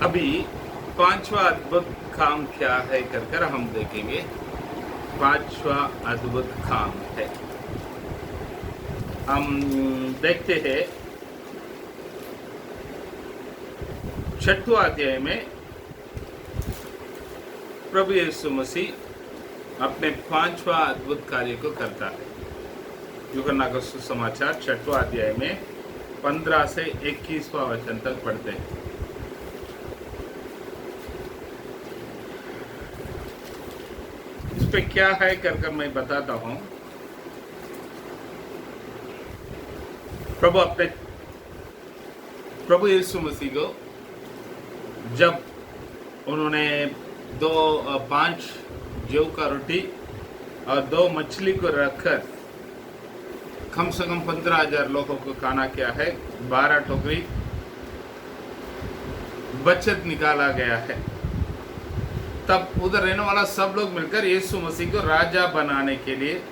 अभी पांचवा अद्भुत काम क्या है कर हम देखेंगे। पांचवा अद्भुत काम है, हम देखते हैं छठवां अध्याय में प्रभु यीशु मसीह अपने पांचवा अद्भुत कार्य को करता है। यूहन्ना का सुसमाचार छठवां अध्याय में 15 से 21वां वचन तक पढ़ते हैं। इस पे क्या है कर मैं बताता हूं। प्रभु यीशु मसीह को जब उन्होंने 5 जौ का रोटी और 2 मछली को रखकर कम से कम 15,000 लोगों को खाना किया है, 12 टोकरी बचत निकाला गया है, तब उधर रहने वाला सब लोग मिलकर यीशु मसीह को राजा बनाने के लिए,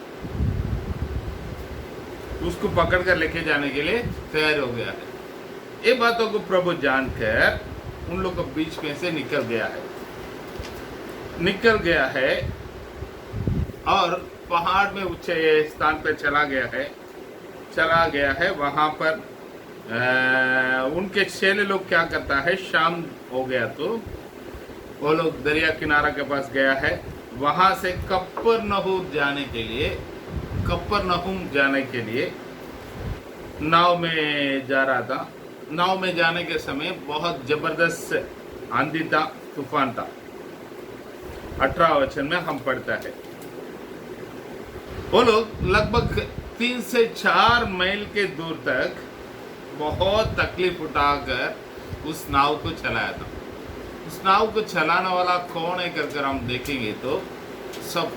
उसको पकड़कर लेके जाने के लिए तैयार हो गया है। ये बातों को प्रभु जानकर उन लोगों के बीच में से निकल गया है और पहाड़ में ऊंचे स्थान पर चला गया है। वहां पर उनके चेले लोग क्या करता है, शाम हो गया तो वो लोग दरिया किनारा के पास गया है। वहां से कफरनहूम जाने के लिए नाव में जा रहा था। नाव में जाने के समय बहुत जबरदस्त आंधी था, तूफान था। 18 वचन में हम पढ़ता है, वो लोग लगभग 3 से 4 मील के दूर तक बहुत तकलीफ उठाकर उस नाव को चलाया था। उस नाव को चलाने वाला कौन है कर हम देखेंगे तो सब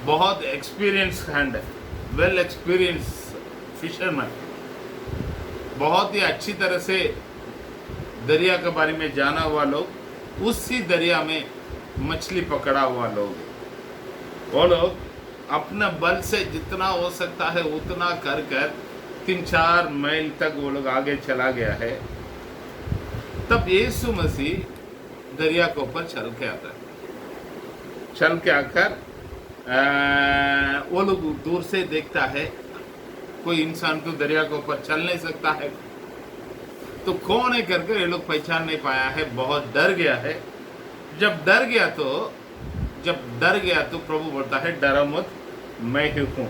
बहुत एक्सपीरियंस हैंड है, वेल एक्सपीरियंस फिशरमैन, बहुत ही अच्छी तरह से दरिया के बारे में जाना हुआ लोग, उसी दरिया में मछली पकड़ा हुआ लोग। वो लोग अपना बल से जितना हो सकता है उतना कर 3-4 मील तक वो लोग आगे चला गया है। तब यीशु मसीह दरिया के ऊपर चल के आकर वो लोग दूर से देखता है, कोई इंसान तो दरिया के ऊपर चल नहीं सकता है, तो कौन है करके ये लोग पहचान नहीं पाया है, बहुत डर गया है। जब डर गया तो प्रभु बोलता है, डरो मत, मैं ही हूं।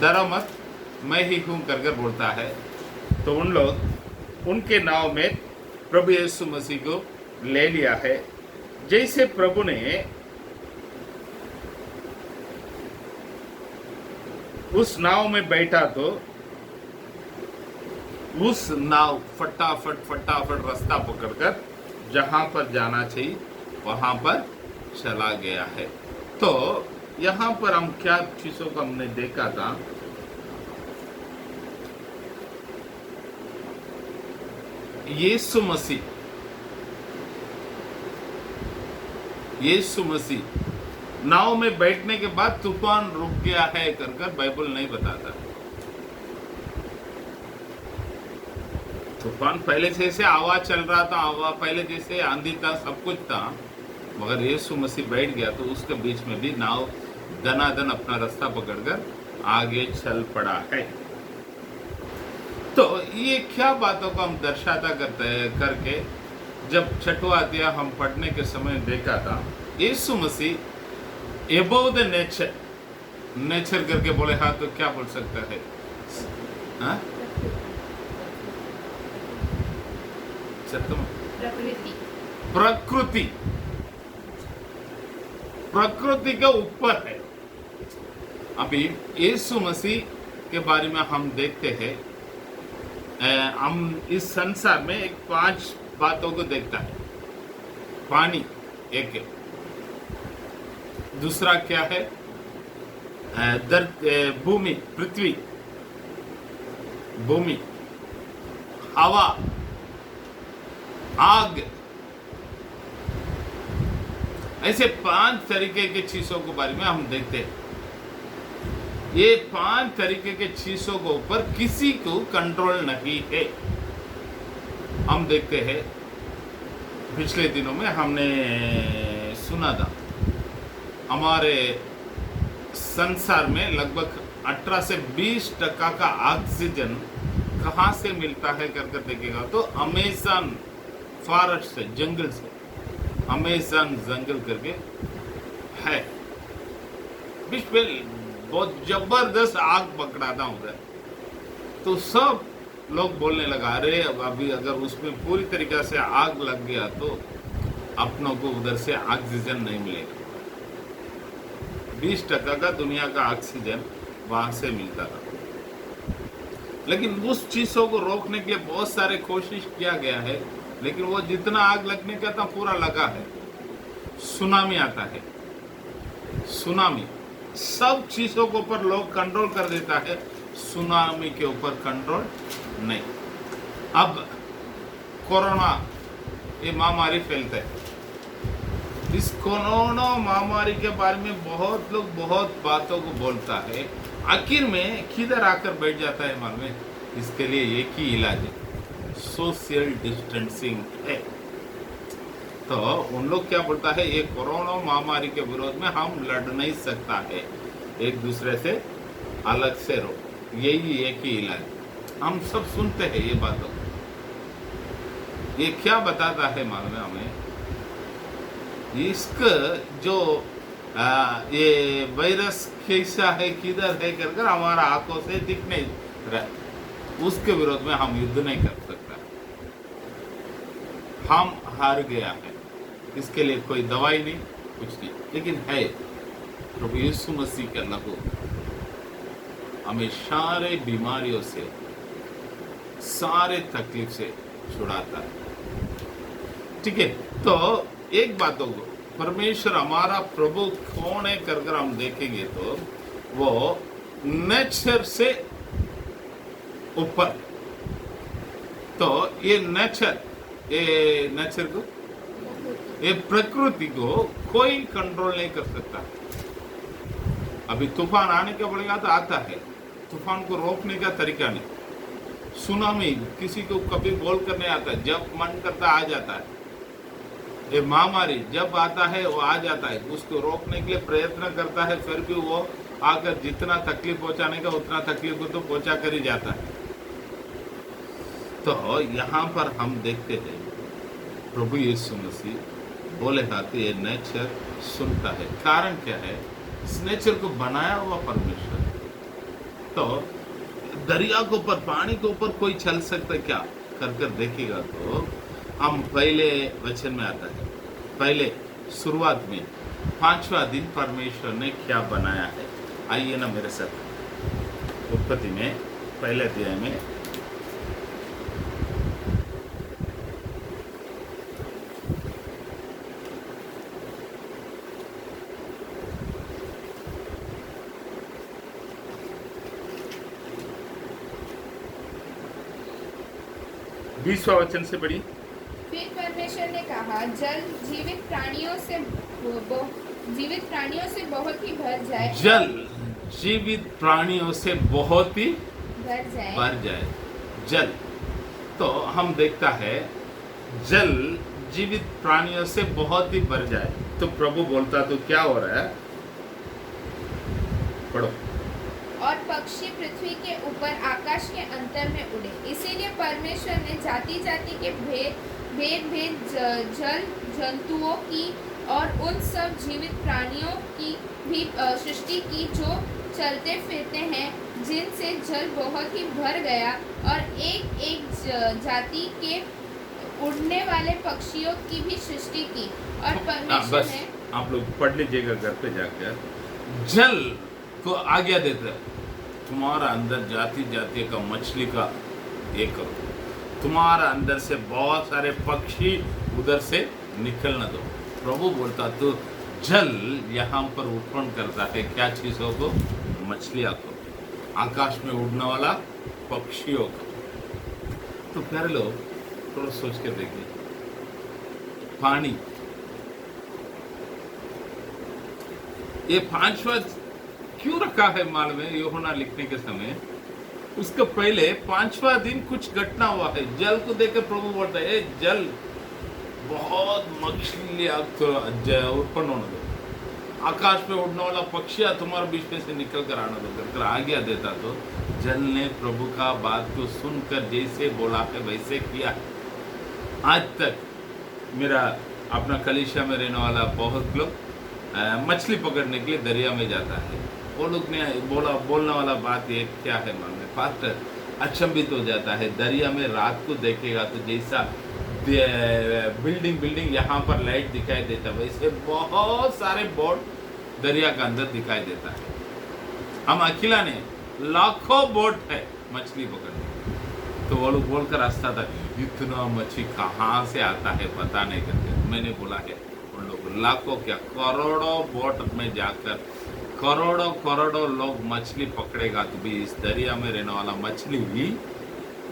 डरो मत, मैं ही हूं करके बोलता है। तो उन लोग उनके नाव में प्रभु यीशु मसीह को ले लिया है। जैसे प्रभु ने उस नाव में बैठा तो उस नाव फटाफट रास्ता पकड़कर जहां पर जाना चाहिए वहां पर चला गया है। तो यहां पर हम क्या चीजों को हमने देखा था, यीशु मसीह नाव में बैठने के बाद तूफान रुक गया है कर बाइबल नहीं बताता। तूफान पहले जैसे आवाज चल रहा था, पहले जैसे आंधी था, सब कुछ था, मगर यीशु मसीह बैठ गया तो उसके बीच में भी नाव दनादन अपना रास्ता पकड़कर आगे चल पड़ा है। तो ये क्या बातों को हम दर्शाता करके जब छठवां अध्याय हम पढ़ने के समय देखा था, यीशु मसीह एबोव द नेचर करके बोले। हाँ, तो क्या बोल सकता है? हाँ? प्रकृति के ऊपर है। अभी यीशु मसीह के बारे में हम देखते हैं, हम इस संसार में एक 5 बातों को देखता है। पानी एक है, दूसरा क्या है, भूमि, पृथ्वी, हवा, आग, ऐसे 5 तरीके के चीजों के बारे में हम देखते हैं। ये 5 तरीके के चीजों के ऊपर किसी को कंट्रोल नहीं है। हम देखते हैं पिछले दिनों में हमने सुना था हमारे संसार में लगभग 18 से 20% का ऑक्सीजन कहाँ से मिलता है कर देखेगा तो अमेज़न फॉरेस्ट से, जंगल से, अमेज़न जंगल करके है। विश्व में बहुत जबरदस्त आग पकड़ा था उधर, तो सब लोग बोलने लगा अरे अभी अगर उसमें पूरी तरीके से आग लग गया तो अपनों को उधर से ऑक्सीजन नहीं मिलेगा। 20% का दुनिया का ऑक्सीजन वहां से मिलता था, लेकिन उस चीजों को रोकने के लिए बहुत सारे कोशिश किया गया है, लेकिन वो जितना आग लगने का था पूरा लगा है। सुनामी आता है, सुनामी सब चीजों के ऊपर लोग कंट्रोल कर देता है, सुनामी के ऊपर कंट्रोल नहीं। अब कोरोना ये महामारी फैलता है, इस कोरोना महामारी के बारे में बहुत लोग बहुत बातों को बोलता है, आखिर में किधर आकर बैठ जाता है मालूम है? इसके लिए एक ही इलाज है, सोशल डिस्टेंसिंग है। तो उन लोग क्या बोलता है, ये कोरोना महामारी के विरोध में हम लड़ नहीं सकता है, एक दूसरे से अलग से रहो, यही एक ही इलाज। हम सब सुनते हैं ये बातों, ये क्या बताता है मालूम है हमें? इसका जो ये वायरस कैसा है किधर है कर हमारा आंखों से दिख नहीं रहा, उसके विरोध में हम युद्ध नहीं कर सकता, हम हार गया है। इसके लिए कोई दवाई नहीं, कुछ नहीं, लेकिन है प्रभु यीशु मसीह का लहू हमें सारे बीमारियों से, सारे तकलीफ से छुड़ाता है। ठीक है, तो एक बातों को परमेश्वर हमारा प्रभु कौन है कर हम देखेंगे तो वो नेचर से ऊपर। तो ये नेचर को, ये प्रकृति को कोई कंट्रोल नहीं कर सकता। अभी तूफान आने का बोलेगा तो आता है, तूफान को रोकने का तरीका नहीं। सुनामी किसी को कभी बोल कर नहीं आता, जब मन करता आ जाता है। ये महामारी जब आता है वो आ जाता है, उसको रोकने के लिए प्रयत्न करता है, फिर भी वो आकर जितना तकलीफ पहुंचाने का उतना तकलीफ को तो पहुंचा कर ही जाता है। तो यहाँ पर हम देखते हैं प्रभु यीशु मसीह बोले हाथ ये नेचर सुनता है। कारण क्या है? इस नेचर को बनाया हुआ परमेश्वर। तो दरिया के ऊपर, पानी के ऊपर कोई चल सकता है क्या कर देखेगा तो हम पहले वचन में आता है, पहले शुरुआत में 5वां दिन परमेश्वर ने क्या बनाया है। आइए ना मेरे साथ उत्पत्ति में पहले अध्याय में बीसवां वचन से पढ़ी। फिर परमेश्वर ने कहा, जल जीवित प्राणियों से बहुत ही भर जाए। जल जीवित प्राणियों से बहुत ही भर जाए। जल, तो हम देखता है जल जीवित प्राणियों से बहुत ही भर जाए। तो प्रभु बोलता तो क्या हो रहा है? पढ़ो। और पक्षी पृथ्वी के ऊपर आकाश के अंतर में उड़े। इसीलिए परमेश्वर ने जाति जाति के भेद जल जंतुओं की और उन सब जीवित प्राणियों की भी सृष्टि की जो चलते फिरते हैं, जिनसे जल बहुत ही भर गया, और एक एक जाति के उड़ने वाले पक्षियों की भी सृष्टि की। और परमेश्वर ने, आप लोग पढ़ लीजिएगा घर पे जाकर, जल को आज्ञा देता है, तुम्हारा अंदर जाति जाति का मछली का एक करो, तुम्हारा अंदर से बहुत सारे पक्षी उधर से निकलना दो। प्रभु बोलता तो जल यहाँ पर उत्पन्न करता है क्या चीज़ों को? मछलियाँ को, आकाश में उड़ने वाला पक्षियों को। तो प्यारे लोग थोड़ा सोच के देखिए, पानी, ये 5वां क्यों रखा है मालूम है? यूहन्ना लिखने के समय उसके पहले 5वां दिन कुछ घटना हुआ है। जल को देखकर प्रभु बोलता है, जल बहुत मछली उत्पन्न होने दो, आकाश में उड़ने वाला पक्षी तुम्हारे बीच में से निकल कर आने दो करके आज्ञा देता। तो जल ने प्रभु का बात को सुनकर जैसे बोला है वैसे किया है। आज तक मेरा अपना कलीसिया में रहने वाला बहुत लोग मछली पकड़ने के लिए दरिया में जाता है। वो लोग ने बोलने वाला बात ये क्या है मन में, पास्टर अचंभित हो जाता है। दरिया में रात को देखेगा तो जैसा बिल्डिंग यहाँ पर लाइट दिखाई देता है, वैसे बहुत सारे बोट दरिया के अंदर दिखाई देता है। हम अकेला नहीं, लाखों बोट है मछली पकड़ने। तो वो लोग बोलकर हंसता था, इतना मछली कहाँ से आता है पता नहीं करके। मैंने बोला है उन लोग लाखों क्या करोड़ों बोट में जाकर करोड़ों लोग मछली पकड़ेगा तो भी इस दरिया में रहने वाला मछली भी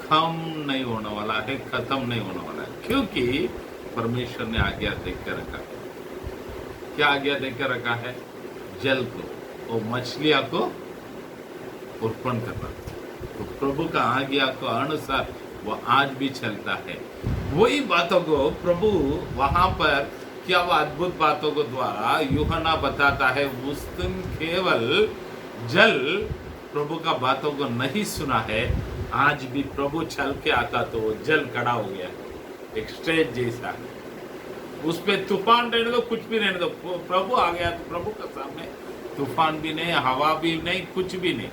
कम नहीं होने वाला है, खत्म नहीं होने वाला है। क्योंकि परमेश्वर ने आज्ञा देकर रखा है। क्या आज्ञा देकर रखा है? जल को और मछलियां को उत्पन्न करना। तो प्रभु का आज्ञा को अनुसार वो आज भी चलता है। वही बातों को प्रभु वहां पर क्या वो अद्भुत बातों को द्वारा यूहन्ना बताता है। उस दिन केवल जल प्रभु का बातों को नहीं सुना है, आज भी प्रभु चल के आता तो जल खड़ा हो गया, एक स्टेज जैसा। उस पे तूफान रहने दो, कुछ भी रहने दो, प्रभु आ गया तो प्रभु के सामने तूफान भी नहीं, हवा भी नहीं, कुछ भी नहीं,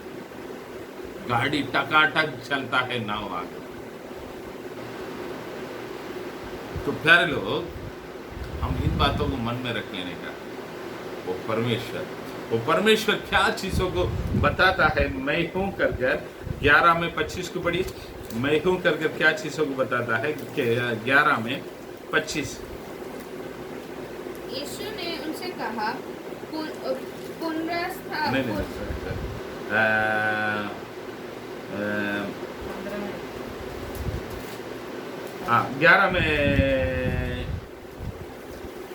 गाड़ी टकाटक चलता है नाव आगे। तो प्यारे लोग, हम इन बातों को मन में रख लेने का, वो परमेश्वर क्या चीजों को बताता है। मैं हूं कर 11 में 25 को पढ़ी। मैं हूं कर क्या चीजों को बताता है कि 11 में 25। यीशु ने उनसे कहा, पुनरुत्थान नहीं 11 में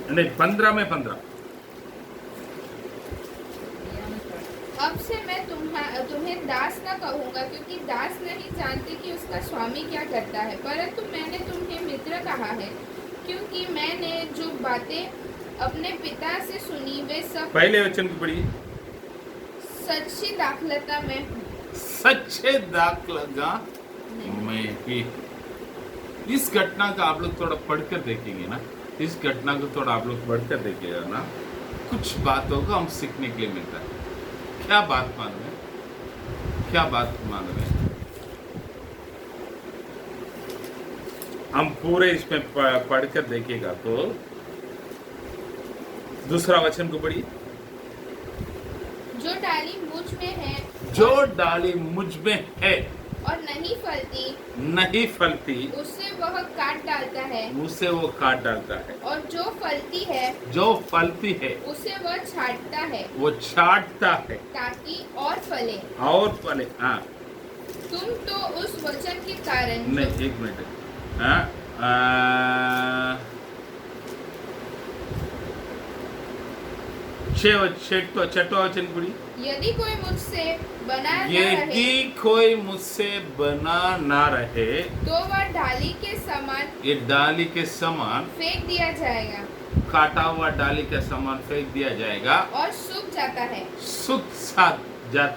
नहीं 15 में 15। अब से मैं तुम्हें दास न कहूँगा, क्योंकि दास नहीं जानते कि उसका स्वामी क्या करता है, परंतु मैंने तुम्हें मित्र कहा है, क्योंकि मैंने जो बातें अपने पिता से सुनी वे सब पहले वचन को पढ़िए। सच्ची दाखलता में सच्चे दाखलता में ही। इस घटना का आप लोग थोड़ा पढ़कर देखेंगे ना, इस घटना को थोड़ा आप लोग पढ़कर देखिएगा ना, कुछ बातों को हम सीखने के लिए मिलता है। क्या बात मालूम है? क्या बात मालूम है? हम पूरे इसमें पढ़कर देखिएगा तो दूसरा वचन को पढ़िए। जो डाली मुझ में है, जो डाली मुझ में है और नहीं फलती, उससे वह काट डालता है, उसे वो काट डालता है। और जो फलती है उसे वह छांटता है, वो छांटता है ताकि और फले। हाँ। तुम तो उस वचन के कारण नहीं, एक मिनट। छठवा वचन पढ़ी। यदि कोई मुझसे बना ना रहे तो वह डाली के समान, ये डाली के समान फेंक दिया जाएगा, काटा हुआ डाली के समान फेंक दिया जाएगा और सूख जाता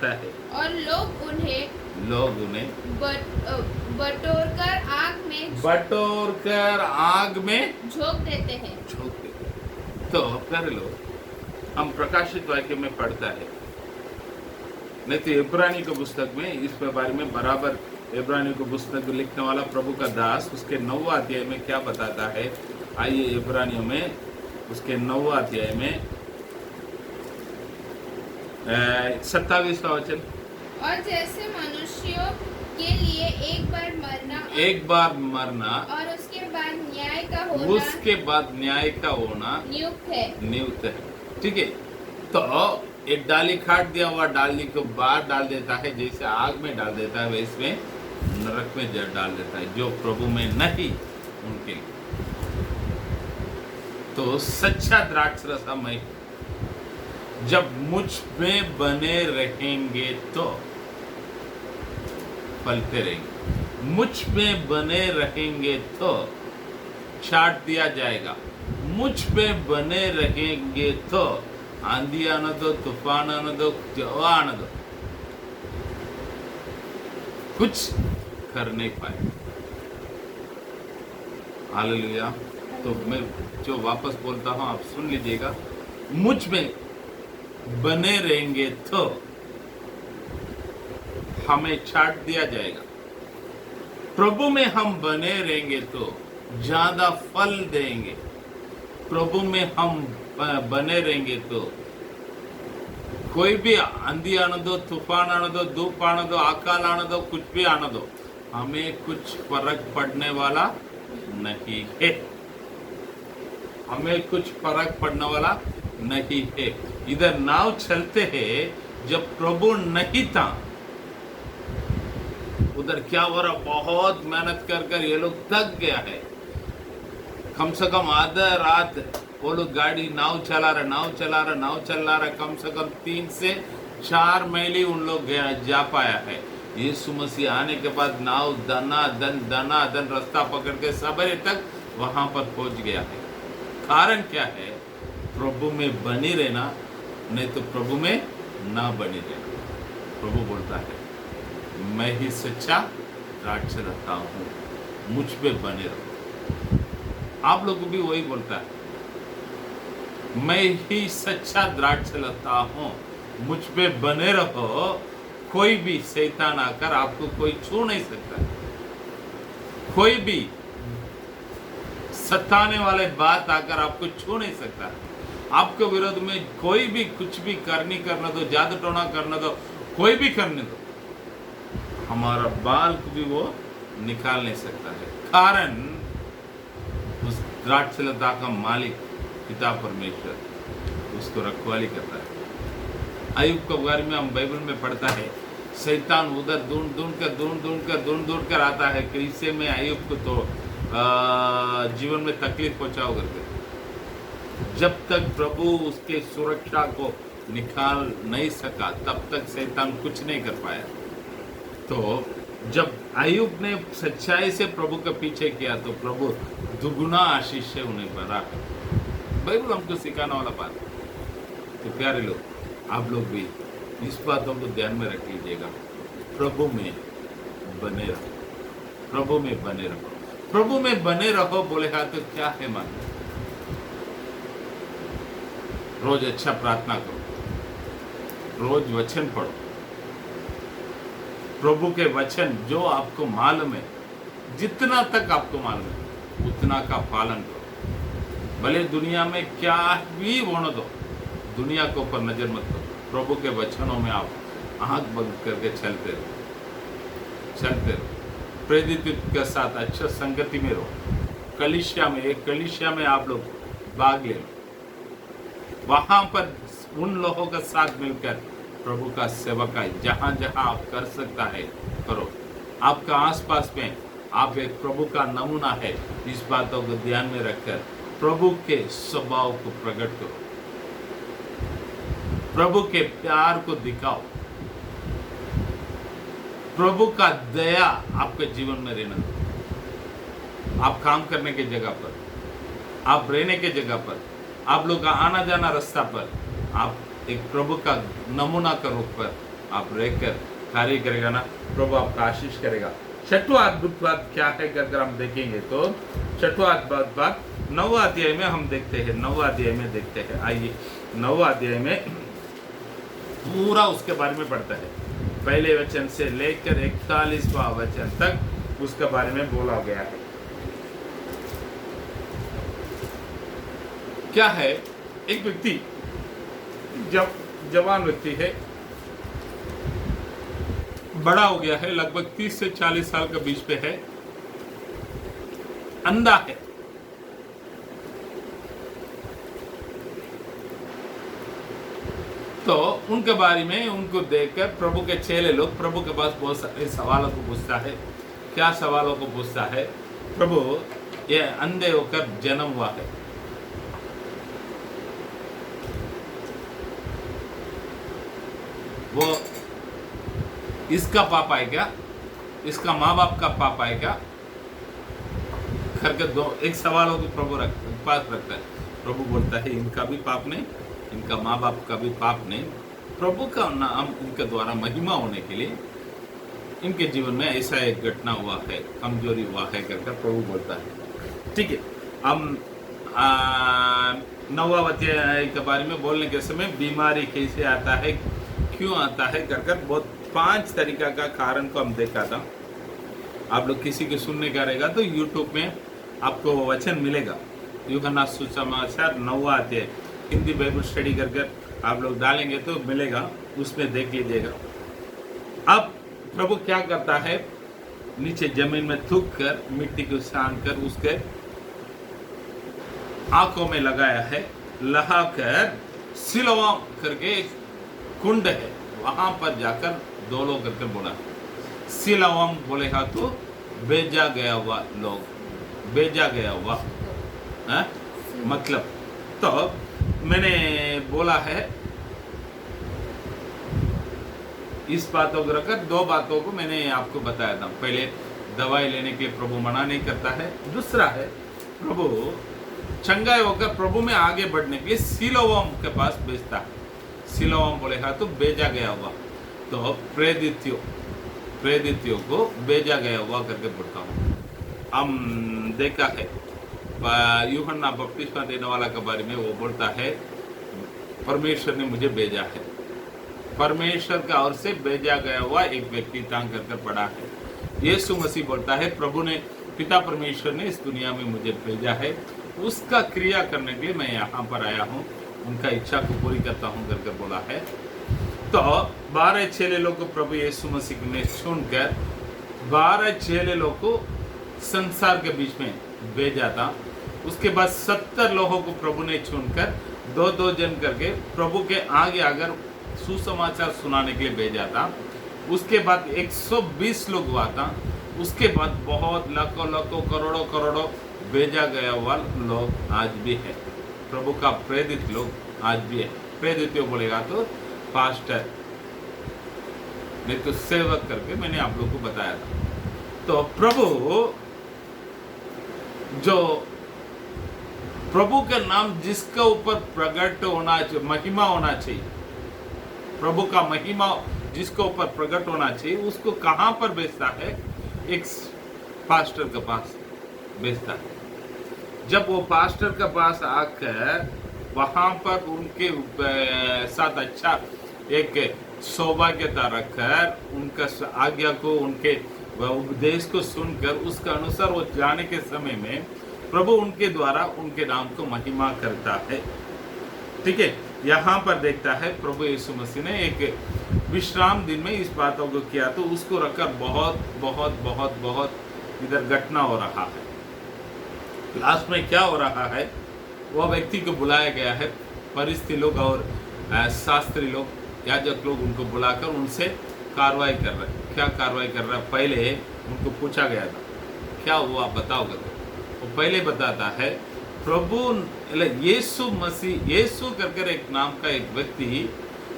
है। और लोग उन्हें बटोर कर आग में झोंक देते हैं। तो कर लो, हम प्रकाशित वाक्य में पढ़ता है, नहीं तो इब्रानी की पुस्तक में इस बारे में बराबर। इब्रानी की पुस्तक लिखने वाला प्रभु का दास उसके 9वां अध्याय में क्या बताता है? आइए इब्रानियों में उसके 9वां अध्याय में 27वां वचन। और जैसे मनुष्यों के लिए एक बार मरना और उसके बाद न्याय का होना नियुक्त है। ठीक है, तो एक डाली काट दिया हुआ डाली को बाहर डाल देता है, जैसे आग में डाल देता है वैसे नरक में डाल देता है, जो प्रभु में नहीं उनके। तो सच्चा द्राक्ष रस मैं जब मुझ में बने रहेंगे तो फलते रहेंगे। मुझ में बने रहेंगे तो छाट दिया जाएगा। मुझ में बने रहेंगे तो आंधी आने दो, तूफान आने दो, जो आने दो, कुछ कर नहीं पाए। हालेलुया। तो मैं जो वापस बोलता हूं आप सुन लीजिएगा। मुझ में बने रहेंगे तो हमें छाट दिया जाएगा। प्रभु में हम बने रहेंगे तो ज्यादा फल देंगे। प्रभु में हम बने रहेंगे तो कोई भी आंधी आने दो, तूफान आने दो, धूप आने दो, अकाल आने दो, कुछ भी आने दो, हमें कुछ फर्क पड़ने वाला नहीं है। हमें कुछ फर्क पड़ने वाला नहीं है। इधर नाव चलते हैं, जब प्रभु नहीं था उधर क्या हो रहा, बहुत मेहनत कर ये लोग थक गया है। कम से कम आधा रात वो लोग गाड़ी नाव चला रहा, कम से कम 3 से 4 मील ही उन लोग जा पाया है। यीशु मसीह आने के बाद नाव दना दन रास्ता पकड़ के सवेरे तक वहां पर पहुंच गया है। कारण क्या है? प्रभु में बनी रहना, नहीं तो प्रभु में ना बनी रहना। प्रभु बोलता है मैं ही सच्चा द्राक्षरस रहता हूं, मुझ पे बने रहो। आप लोग भी वही बोलता है, मैं ही सच्चा द्राक्षरस रहता हूं, मुझ पे बने रहो। कोई भी शैतान आकर आपको कोई छू नहीं सकता। कोई भी सताने वाले बात आकर आपको छू नहीं सकता। आपके विरोध में कोई भी कुछ भी करना दो, जादू टोना करना दो, कोई भी करने दो, हमारा बाल को भी वो निकाल नहीं सकता है। कारण उस द्राक्षलता का मालिक पिता परमेश्वर उसको रखवाली करता है। अय्यूब के बारे में हम बाइबल में पढ़ता है, शैतान उधर ढूंढ कर आता है कि इससे मैं अय्यूब को तो जीवन में तकलीफ पहुंचाओ करके। जब तक प्रभु उसके सुरक्षा को निकाल नहीं सका तब तक शैतान कुछ नहीं कर पाया। तो जब अय्यूब ने सच्चाई से प्रभु के पीछे किया तो प्रभु दुगुना आशीष से उन्हें भरा। बाइबल हमको सिखाने वाला बात है। तो प्यारे लोग, आप लोग भी इस बातों को ध्यान में रख लीजिएगा। प्रभु में बने रहो, प्रभु में बने रहो, प्रभु में बने रहो। बोले हाँ तो क्या है मान? रोज अच्छा प्रार्थना करो, रोज वचन पढ़ो। प्रभु के वचन जो आपको मालूम है, जितना तक आपको मालूम है उतना का पालन करो। भले दुनिया में क्या भी होने दो, दुनिया के ऊपर नजर मत दो। प्रभु के वचनों में आप आंख बंद करके चलते रहो। प्रेरित के साथ अच्छा संगति में रहो। कलीसिया में, एक कलीसिया में आप लोग भाग ले, वहां पर उन लोगों के साथ मिलकर प्रभु का सेवक है। जहां जहां आप कर सकता है करो। आपका आसपास में आप एक प्रभु का नमूना है। इस बातों को ध्यान में रखकर प्रभु के स्वभाव को प्रकट करो, प्रभु के प्यार को दिखाओ, प्रभु का दया आपके जीवन में रहना। आप काम करने की जगह पर, आप रहने की जगह पर, आप लोग का आना जाना रास्ता पर, आप एक प्रभु का नमूना के रूप पर आप रहकर कार्य करेगा ना, प्रभु आपका आशीष करेगा। छठवां अद्भुत बात क्या है अगर हम देखेंगे तो छठवां अद्भुत बात 9वां अध्याय में हम देखते हैं। 9वां अध्याय में देखते हैं। आइए 9वां अध्याय में पूरा उसके बारे में पढ़ता है। पहले वचन से लेकर 41वां वचन तक उसके बारे में बोला गया है। क्या है? एक व्यक्ति, जब जवान व्यक्ति है, बड़ा हो गया है, लगभग 30 से 40 साल के बीच पे है, अंधा है। तो उनके बारे में उनको देखकर प्रभु के चेले लोग प्रभु के पास बहुत सारे सवालों को पूछता है। क्या सवालों को पूछता है? प्रभु, ये अंधे होकर जन्म हुआ है, वो इसका पाप है क्या? इसका माँ बाप का पाप है क्या करके दो एक सवाल हो तो प्रभु पास रखता है। प्रभु बोलता है इनका भी पाप नहीं, इनका माँ बाप का भी पाप नहीं, प्रभु का नाम इनके द्वारा महिमा होने के लिए इनके जीवन में ऐसा एक घटना हुआ है, कमजोरी हुआ है करके प्रभु बोलता है। ठीक है, हम 9वां अध्याय के बारे में बोलने के समय बीमारी कैसे आता है, क्यों आता है कर बहुत 5 तरीका का कारण को हम देखा था। आप लोग किसी के सुनने का रहेगा तो यूट्यूब में आपको वचन मिलेगा, यूहन्ना सुसमाचार 9वां अध्याय हिंदी बाइबल स्टडी कर आप लोग डालेंगे तो मिलेगा, उसमें देख लीजिएगा। अब प्रभु क्या करता है, नीचे जमीन में थूक कर मिट्टी को सान कर उसके आंखों में लगाया है, लहाकर सिलोआम करके एक कुंड है वहां पर जाकर दौड़ो करके बोला। सिलोआम बोलेगा तो भेजा गया हुआ लोग, भेजा गया हुआ है मतलब। तो मैंने बोला है इस बातों को रखकर 2 बातों को मैंने आपको बताया था। पहले दवाई लेने के लिए प्रभु मना नहीं करता है, दूसरा है प्रभु चंगाई होकर प्रभु में आगे बढ़ने के लिए सिलोआम के पास भेजता है। सिलोआम बोलेगा तो भेजा गया हुआ, तो प्रेरितों को भेजा गया हुआ करके बोलता हूँ। हम देखा है यूहन्ना बपतिस्मा देने वाला के बारे में, वो बोलता है परमेश्वर ने मुझे भेजा है, परमेश्वर का ओर से भेजा गया हुआ एक व्यक्ति टांग कर पड़ा है। यीशु मसीह बोलता है प्रभु ने, पिता परमेश्वर ने इस दुनिया में मुझे भेजा है, उसका क्रिया करने के लिए मैं यहाँ पर आया हूँ, उनका इच्छा को पूरी करता हूँ करके बोला है। तो 12 चेले लोग को प्रभु यीशु मसीह ने चुनकर 12 चेले लोग को संसार के बीच में भेजा था। उसके बाद 70 लोगों को प्रभु ने चुनकर 2-2 जन करके प्रभु के आगे अगर सुसमाचार सुनाने के लिए भेजा था। उसके बाद 120 लोग हुआ था। उसके बाद बहुत लाखों करोड़ों भेजा गया हुआ लोग आज भी है, प्रभु का प्रेरित लोग आज भी है। प्रेरित बोलेगा तो पास्टर नहीं तो सेवक करके मैंने आप लोग को बताया था। तो प्रभु का नाम जिसका ऊपर प्रकट होना चाहिए, महिमा होना चाहिए, प्रभु का महिमा जिसके ऊपर प्रकट होना चाहिए, उसको कहां पर भेजता है? एक पास्टर के पास भेजता है। जब वो पास्टर के पास आकर वहां पर उनके साथ अच्छा एक सौभाग्यता रखकर उनका आज्ञा को, उनके उपदेश को सुनकर उसका अनुसार वो जाने के समय में प्रभु उनके द्वारा उनके नाम को महिमा करता है। ठीक है, यहाँ पर देखता है प्रभु यीशु मसीह ने एक विश्राम दिन में इस बातों को किया, तो उसको रखकर बहुत बहुत बहुत बहुत इधर घटना हो रहा है। लास्ट में क्या हो रहा है, वह व्यक्ति को बुलाया गया है, परिस्थिति लोग और शास्त्री लोग, याजक लोग उनको बुलाकर उनसे कार्रवाई कर रहे हैं। क्या कार्रवाई कर रहा है? पहले उनको पूछा गया था क्या हुआ बताओगे, तो पहले बताता है प्रभु यीशु मसीह, यीशु करके एक नाम का एक व्यक्ति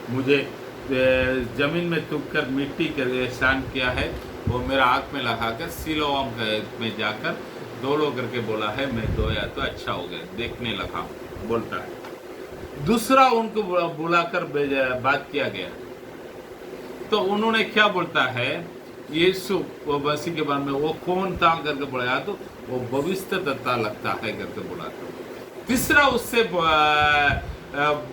मुझे जमीन में थूक कर मिट्टी कर शान किया है, वो मेरा आँख में लगाकर सिलोआम में जाकर दौड़ो करके बोला है, मैं धोया तो अच्छा हो गया, देखने लगा बोलता है। दूसरा उनको बुलाकर बात किया गया, तो उन्होंने क्या बोलता है, यीशु वो मसीह के बारे में वो कौन था करके बोला, तो वो भविष्यद्वक्ता लगता है करके बोला था। तीसरा उससे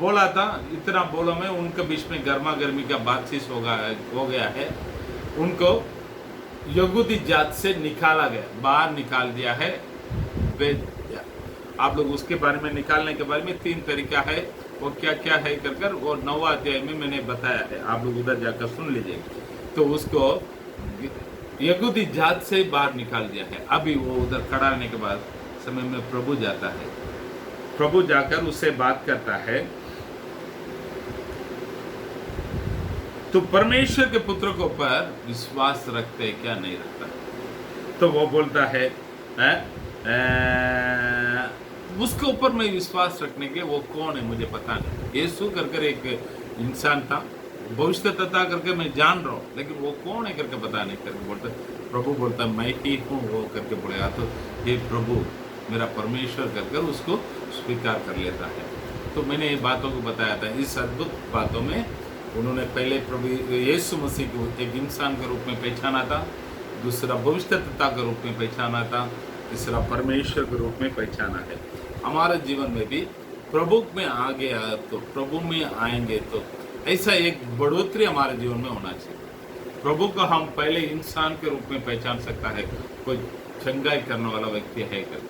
बोला था, इतना बोलो में उनके बीच में गर्मा गर्मी का बातचीत हो गया है, उनको यहूदी जात से निकाला गया, बाहर निकाल दिया है, भेज दिया। आप लोग उसके बारे में निकालने के बारे में 3 तरीका है, वो क्या क्या है कर वो 9वां अध्याय में मैंने बताया है, आप लोग उधर जाकर सुन लीजिए। तो उसको यहूदी जात से बाहर निकाल दिया है। अभी वो उधर खड़ा रहने के बाद समय में प्रभु जाता है, प्रभु जाकर उससे बात करता है, तो परमेश्वर के पुत्र के ऊपर विश्वास रखते क्या नहीं रखता? तो वो बोलता है उसके ऊपर मैं विश्वास रखने के वो कौन है मुझे पता नहीं। यीशु करके एक इंसान था, भविष्य तथा करके मैं जान रहा हूँ, लेकिन वो कौन है करके पता नहीं करके बोलते प्रभु बोलता है मैं ही हूँ वो करके बोलेगा तो हे प्रभु मेरा परमेश्वर कर उसको स्वीकार कर लेता है। तो मैंने ये बातों को बताया था। इस अद्भुत बातों में उन्होंने पहले प्रभु यीशु मसीह को एक इंसान के रूप में पहचाना था, दूसरा भविष्यद्वक्ता के रूप में पहचाना था, तीसरा परमेश्वर के रूप में पहचाना है। हमारे जीवन में भी प्रभु में आ गया तो प्रभु में आएंगे तो ऐसा एक बढ़ोतरी हमारे जीवन में होना चाहिए। प्रभु को हम पहले इंसान के रूप में पहचान सकता है, कोई चंगाई करने वाला व्यक्ति है कर।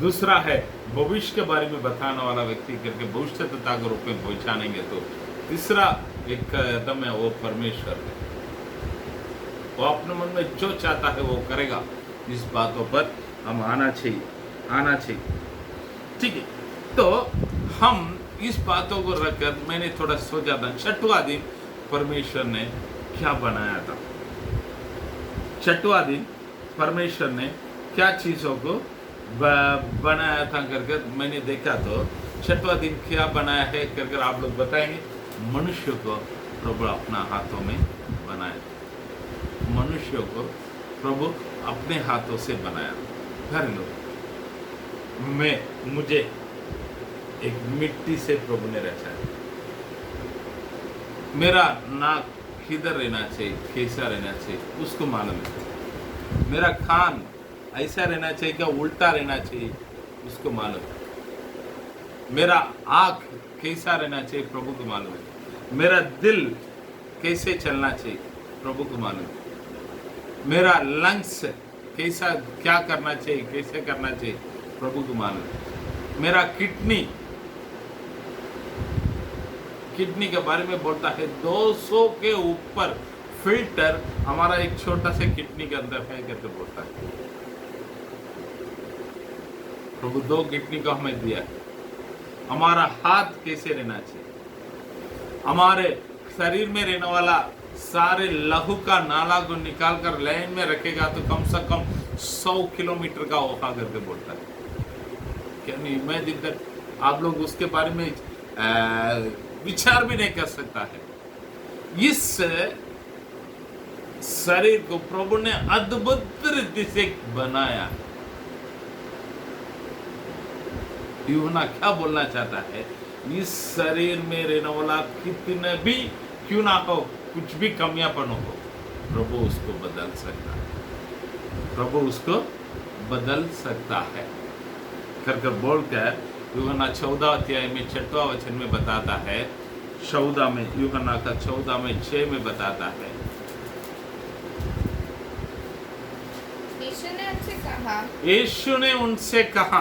दूसरा है भविष्य के बारे में बताने वाला व्यक्ति करके भविष्यद्वक्ता के रूप में पहचानेंगे तो तीसरा एक कदम है वो परमेश्वर है। वो अपने मन में जो चाहता है वो करेगा। इस बातों पर हम आना चाहिए। ठीक है, तो हम इस बातों को रखकर मैंने थोड़ा सोचा था 6वां दिन परमेश्वर ने क्या बनाया था। 6वां दिन परमेश्वर ने क्या चीजों को बनाया था करके मैंने देखा तो 6वां दिन क्या बनाया है करके आप लोग बताएंगे। मनुष्य को प्रभु अपना हाथों में बनाया। मनुष्य को प्रभु अपने हाथों से बनाया। हर लोग मुझे एक मिट्टी से प्रभु ने रचा है। मेरा नाक किधर रहना चाहिए, कैसा रहना चाहिए उसको मालूम है। मेरा कान ऐसा रहना चाहिए क्या उल्टा रहना चाहिए उसको मालूम है। मेरा आँख कैसा रहना चाहिए प्रभु को मालूम है। मेरा दिल कैसे चलना चाहिए प्रभु को मालूम है। मेरा लंग्स कैसा क्या करना चाहिए कैसे करना चाहिए प्रभु को मालूम है। मेरा किडनी के बारे में बोलता है 200 के ऊपर फिल्टर हमारा एक छोटा सा किडनी के अंदर है करके बोलता है। प्रभु 2 किडनी को हमें दिया है। हमारा हाथ कैसे रहना चाहिए। हमारे शरीर में रहने वाला सारे लहू का नाला को निकाल कर लाइन में रखेगा तो कम से कम 100 किलोमीटर का होगा करके बोलता है। क्या नहीं मैं आप लोग उसके बारे में विचार भी नहीं कर सकता है। इस शरीर को प्रभु ने अद्भुत रीति से बनाया। यूहन्ना क्या बोलना चाहता है, इस शरीर में रहने वाला कितने भी क्यों ना हो, कुछ भी कमियांपन हो, प्रभु उसको बदल सकता है। प्रभु उसको बदल सकता है कर बोलकर यूहन्ना 14 अध्याय में 6वां वचन में बताता है। 14 में यूहन्ना का 14 में 6 में बताता है। यीशु ने उनसे कहा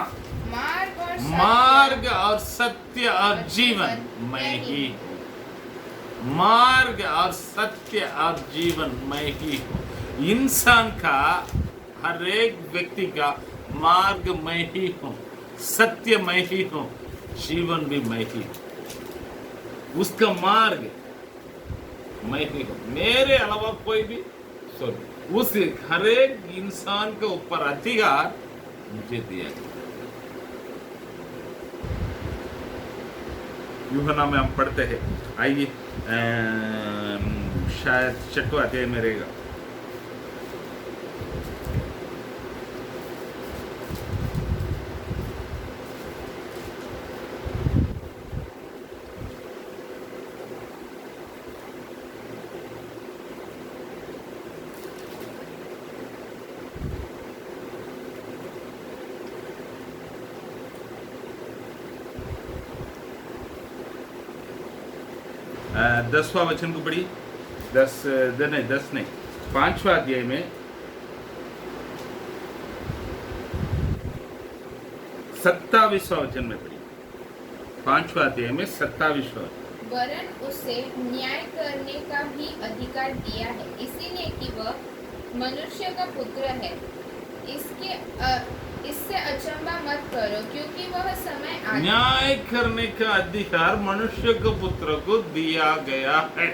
मार्ग और सत्य और जीवन मैं ही हूँ। मार्ग और सत्य और जीवन मैं ही हूँ। इंसान का हर एक व्यक्ति का मार्ग मैं ही हूँ, सत्य मैं ही हूँ, जीवन भी मैं ही हूँ। उसका मार्ग मैं ही हूँ, मेरे अलावा कोई भी उस हर एक इंसान के ऊपर अधिकार मुझे दिया गया। यूहन्ना में हम पढ़ते हैं, आइए शायद 6वां अध्याय में रहेगा। दसवां वचन को पढ़िए। 10 नहीं 5वां अध्याय में 27वां वचन में पढ़िए। 5वां अध्याय में 27वां। वरन उसे न्याय करने का भी अधिकार दिया है, इसीलिए कि वह मनुष्य का पुत्र है। इससे अचंभा मत करो, क्योंकि वह समय आ न्याय करने का अधिकार मनुष्य के पुत्र को दिया गया है।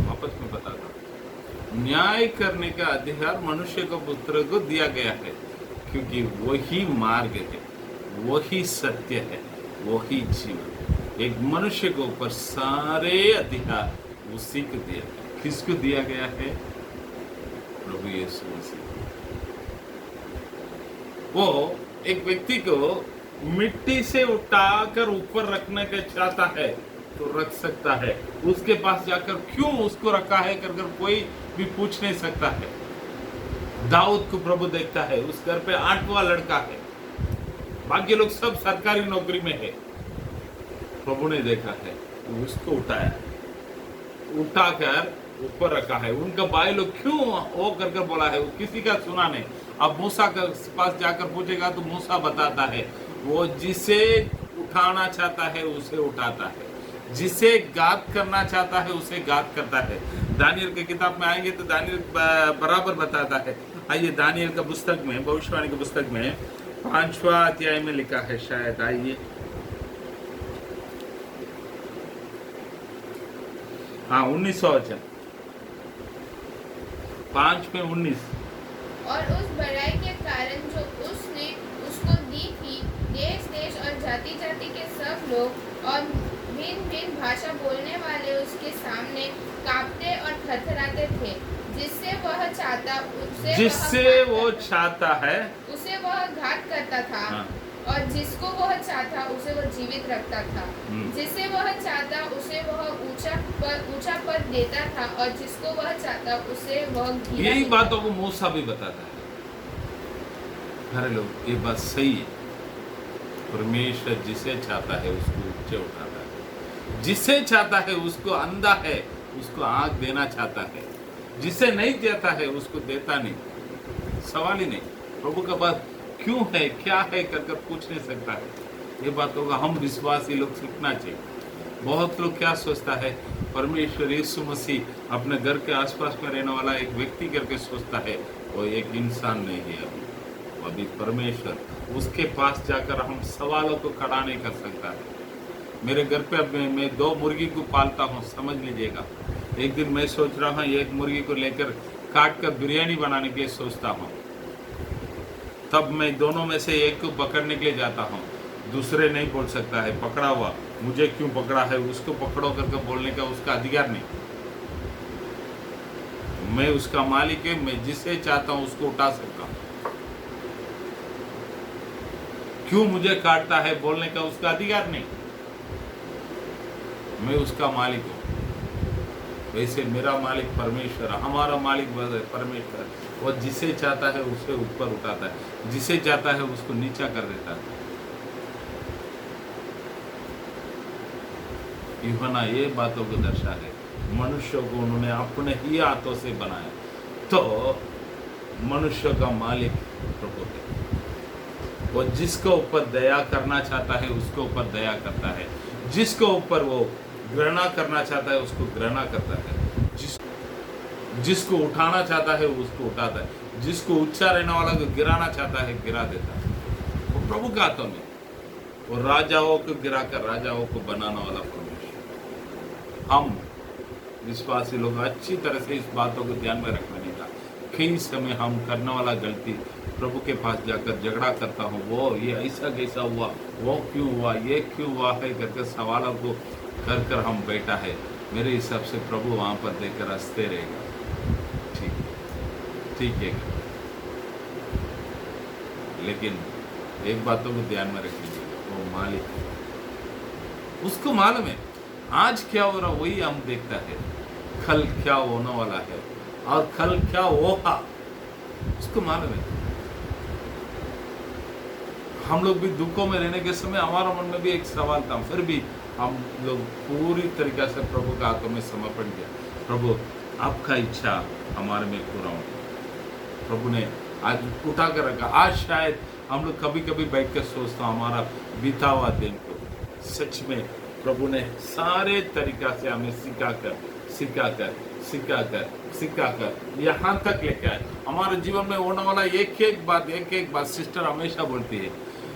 वापस में बताता हूं, न्याय करने का अधिकार मनुष्य के पुत्र को दिया गया है, क्योंकि वही मार्ग है, वही सत्य है, वही जीवन। एक मनुष्य के ऊपर सारे अधिकार उसी को दिया। किसको दिया गया है? प्रभु यीशु मसीह। वो एक व्यक्ति को मिट्टी से उठाकर ऊपर रखने का चाहता है तो रख सकता है। उसके पास जाकर क्यों उसको रखा है कर कोई भी पूछ नहीं सकता है। दाऊद को प्रभु देखता है, उस घर पे 8वां लड़का है, बाकी लोग सब सरकारी नौकरी में है। प्रभु ने देखा है, उसको उठाया, उठाकर ऊपर रखा है। उनका भाई लोग क्यों वो कर बोला है, वो किसी का सुना नहीं। अब मूसा के पास जाकर पूछेगा तो मूसा बताता है, वो जिसे उठाना चाहता है उसे उठाता है, जिसे गात करना चाहता है उसे गात करता है। दानियल की किताब में आएंगे तो दानियल बराबर बताता है। आइए दानियल का पुस्तक में, भविष्यवाणी की पुस्तक में 5वां अध्याय में लिखा है शायद, आइए, हाँ 19वां वचन, 5 में 19। और उस बड़ाई के कारण जो उसने उसको दी थी, देश देश और जाति जाति के सब लोग और भिन्न भिन्न भाषा बोलने वाले उसके सामने कांपते और थरथराते थे। जिससे वह चाहता है उसे वह घात करता था। हाँ। और जिसको वह चाहता उसे वह जीवित रखता था। जिसे वह चाहता उसे वह ऊंचा पद देता था, और जिसको वह चाहता उसे वह यही बातों को मूसा भी बताता है। अरे लोग, ये बात सही है। परमेश्वर जिसे चाहता है उसको ऊंचे उठाता है, जिसे चाहता है उसको अंधा है उसको आंख देना चाहता है, जिसे नहीं देता है उसको देता नहीं। सवाल ही नहीं। प्रभु का बात क्यों है, क्या है कर पूछ नहीं सकता है। ये बातों का हम विश्वासी लोग सीखना चाहिए। बहुत लोग क्या सोचता है, परमेश्वर यीशु मसीह अपने घर के आसपास में रहने वाला एक व्यक्ति करके सोचता है। वो एक इंसान नहीं है। अभी परमेश्वर, उसके पास जाकर हम सवालों को खड़ा नहीं कर सकता है। मेरे घर पे अब मैं 2 मुर्गी को पालता हूँ, समझ लीजिएगा। एक दिन मैं सोच रहा हूँ एक मुर्गी को लेकर काट कर बिरयानी बनाने के लिए सोचता हूँ। तब मैं दोनों में से एक को पकड़ने के लिए जाता हूँ। दूसरे नहीं बोल सकता है पकड़ा हुआ, मुझे क्यों पकड़ा है, उसको पकड़ो करके बोलने का उसका अधिकार नहीं। मैं उसका मालिक है, मैं जिसे चाहता हूँ उसको उठा सकता हूँ। क्यों मुझे काटता है बोलने का उसका अधिकार नहीं। मैं उसका मालिक हूँ। वैसे मेरा मालिक परमेश्वर, हमारा मालिक परमेश्वर, वो जिसे चाहता है उसे ऊपर उठाता है, जिसे चाहता है उसको नीचा कर देता है। यूहन्ना ये बातों को दर्शा है। मनुष्य को उन्होंने अपने ही हाथों से बनाया, तो मनुष्य का मालिक प्रभु है। वो जिसको ऊपर दया करना चाहता है उसको ऊपर दया करता है, जिसको ऊपर वो घृणा करना चाहता है उसको घृणा करता है, जिसको उठाना चाहता है उसको उठाता है, जिसको ऊंचा रहने वाला को गिराना चाहता है गिरा देता है। वो प्रभु के हाथों में। वो राजाओं को गिराकर राजाओं को बनाने वाला परमेश्वर। हम विश्वासी लोग अच्छी तरह से इस बातों को ध्यान में रखना नहीं था। कई समय हम करने वाला गलती, प्रभु के पास जाकर झगड़ा करता हूँ, वो ये ऐसा कैसा हुआ, वो क्यों हुआ, ये क्यों हुआ है करके सवालों को कर हम बैठा है। मेरे हिसाब से प्रभु वहाँ पर देकर हंसते रहेगा। ठीक है, लेकिन एक बातों को ध्यान में रख लीजिएगा, वो मालिक है, उसको मालूम है आज क्या हो रहा वही हम देखता है, कल क्या होने वाला है और कल क्या होगा उसको मालूम है। हम लोग भी दुखों में रहने के समय हमारा मन में भी एक सवाल था, फिर भी हम लोग पूरी तरीके से प्रभु के हाथों में समर्पण किया। प्रभु आपका इच्छा हमारे में पूरा हो। प्रभु ने आज उठा कर रखा। आज शायद हम लोग कभी कभी बैठ कर सोचता हूँ हमारा बीता हुआ दिन को, सच में प्रभु ने सारे तरीका से हमें सिखाकर यहाँ तक लेके आए। हमारे जीवन में होने वाला एक एक बात सिस्टर हमेशा बोलती है।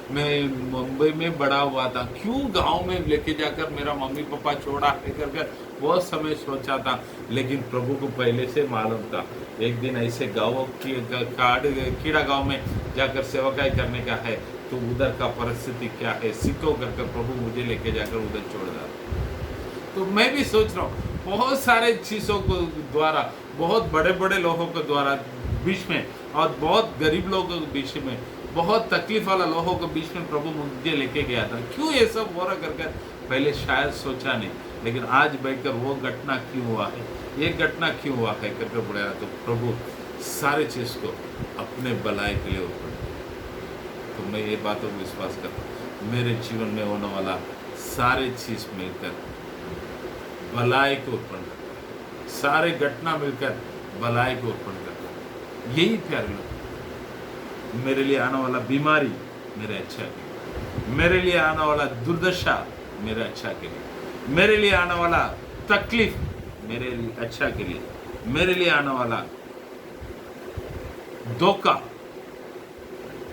मैं मुंबई में बड़ा हुआ था, क्यों गांव में लेके जाकर मेरा मम्मी पापा छोड़ा कर बहुत समय सोचा था, लेकिन प्रभु को पहले से मालूम था एक दिन ऐसे गाँव कीड़ा गांव में जाकर सेवकाई करने का है, तो उधर का परिस्थिति क्या है सीखो करके प्रभु मुझे लेके जाकर उधर छोड़ रहा। तो मैं भी सोच रहा हूँ बहुत सारे चीज़ों को द्वारा, बहुत बड़े बड़े लोगों के द्वारा बीच में, और बहुत गरीब लोगों के बीच में, बहुत तकलीफ वाला लोगों के बीच में प्रभु मुझे लेके गया था। क्यों ये सब हो रहा कर पहले शायद सोचा नहीं, लेकिन आज बैठकर वो घटना क्यों हुआ है, ये घटना क्यों हुआ है करके बोला, तो प्रभु सारे चीज़ को अपने भलाई के लिए ऊपर। तो मैं ये बातों को विश्वास करता हूँ, मेरे जीवन में होने वाला सारे चीज़ मिलकर भलाई को उत्पन्न करता, सारे घटना मिलकर भलाई को उत्पन्न करता। यही प्यारे लोग, मेरे लिए आने वाला बीमारी मेरे अच्छा के लिए, मेरे लिए आने वाला दुर्दशा मेरे अच्छा के लिए, मेरे लिए आने वाला तकलीफ मेरे लिए अच्छा के लिए, मेरे लिए आने वाला धोखा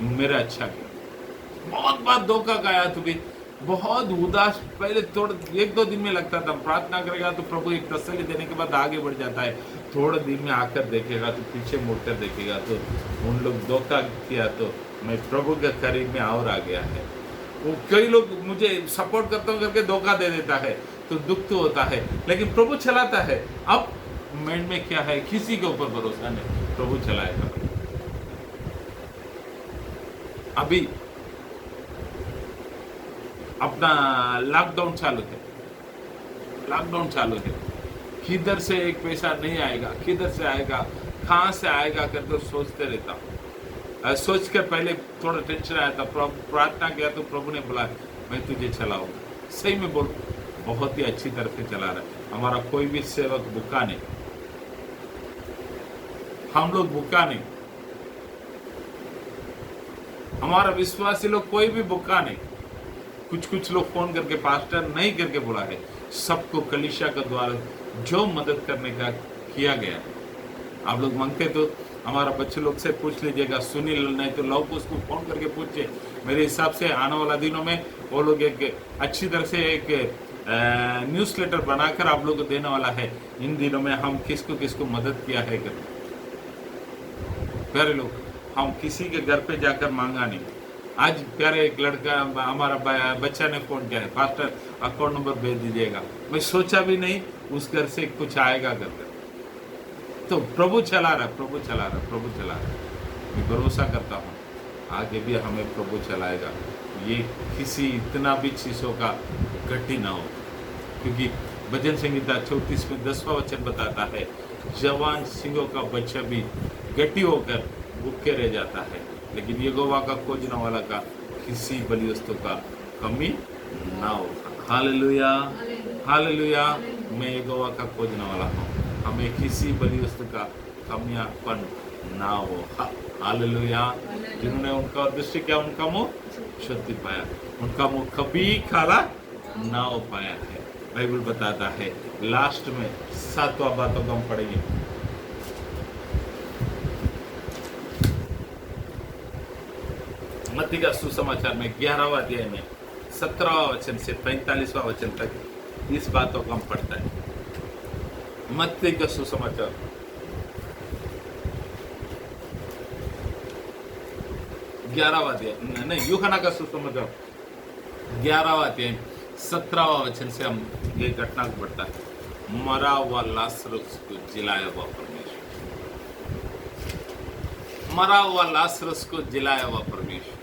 मेरा अच्छा के लिए। बहुत बार धोखा गया तो भी बहुत उदास, पहले थोड़ा 1-2 दिन में लगता था, प्रार्थना करेगा तो प्रभु एक तसल्ली देने के बाद आगे बढ़ जाता है। थोड़े दिन में आकर देखेगा तो पीछे मुड़कर देखेगा तो उन लोग धोखा किया, तो मैं प्रभु के करीब में और आ गया है। वो कई लोग मुझे सपोर्ट करता हूँ करके धोखा दे देता है, तो दुख तो होता है, लेकिन प्रभु चलाता है। अब माइंड में क्या है, किसी के ऊपर भरोसा नहीं, प्रभु चलाएगा। अभी अपना लॉकडाउन चालू है, लॉकडाउन चालू है, किधर से एक पैसा नहीं आएगा, किधर से आएगा, कहाँ से आएगा करके सोचते रहता हूँ। सोच कर पहले थोड़ा टेंशन आया था, प्रार्थना किया तो प्रभु ने बोला मैं तुझे चलाऊंगा। सही में बोल, बहुत ही अच्छी तरह से चला रहा है। हमारा कोई भी सेवक भूखा नहीं, हम लोग भूखा नहीं, हमारा विश्वासी लोग कोई भी भूखा नहीं। कुछ लोग फोन करके पास्टर नहीं करके बोला है, सबको कलीसिया के द्वारा जो मदद करने का किया गया। आप लोग मांगते तो हमारा बच्चे लोग से पूछ लीजिएगा, सुनील नहीं तो लव को उसको फोन करके पूछिए। मेरे हिसाब से आने वाला दिनों में वो लोग एक अच्छी तरह से एक न्यूज़ लेटर बनाकर आप लोग को देने वाला है। इन दिनों में हम किसको किसको मदद किया है कर। प्यारे लोग, हम किसी के घर पे जाकर मांगा नहीं। आज प्यारे एक लड़का, हमारा बच्चा ने फोन किया है, पास्टर अकाउंट नंबर भेज दीजिएगा। मैं सोचा भी नहीं उस घर से कुछ आएगा करके। तो प्रभु चला रहा, प्रभु चला रहा, प्रभु चला रहा। मैं भरोसा करता हूँ आगे भी हमें प्रभु चलाएगा। ये किसी इतना भी चीज़ों का घटी ना हो, क्योंकि भजन संहिता 34 में 10वां वचन बताता है, जवान सिंहों का बच्चा भी गट्टी होकर भूखे रह जाता है, लेकिन यहोवा का खोजने वाला का किसी बलि वस्तु का कमी ना होगा। Hallelujah, hallelujah. मैं यहोवा का खोजने वाला हूँ, हमें किसी बलि वस्तु का कमियापन ना हो। हालेलुया। जिन्होंने उनका दृष्टि किया, उनका मुंह शुद्धि पाया, उनका मुंह कभी काला ना हो पाया है। बाइबल बताता है, लास्ट में 7वां बातों को हम पढ़ेंगे। मत्ती का सुसमाचार में 11वां अध्याय में 17वां वचन से 45वां वचन तक इस बातों को हम पढ़ते हैं। मत्ती का सुसमाचार 11वां अध्याय, नहीं, यूहन्ना का सुसमाचार 11वां अध्याय 17वां वचन से हम ये घटना को पढ़ता है। मरा हुआ लाजरस को जिलाया हुआ परमेश्वर, मरा हुआ लाजरस को जिलाया हुआ परमेश्वर।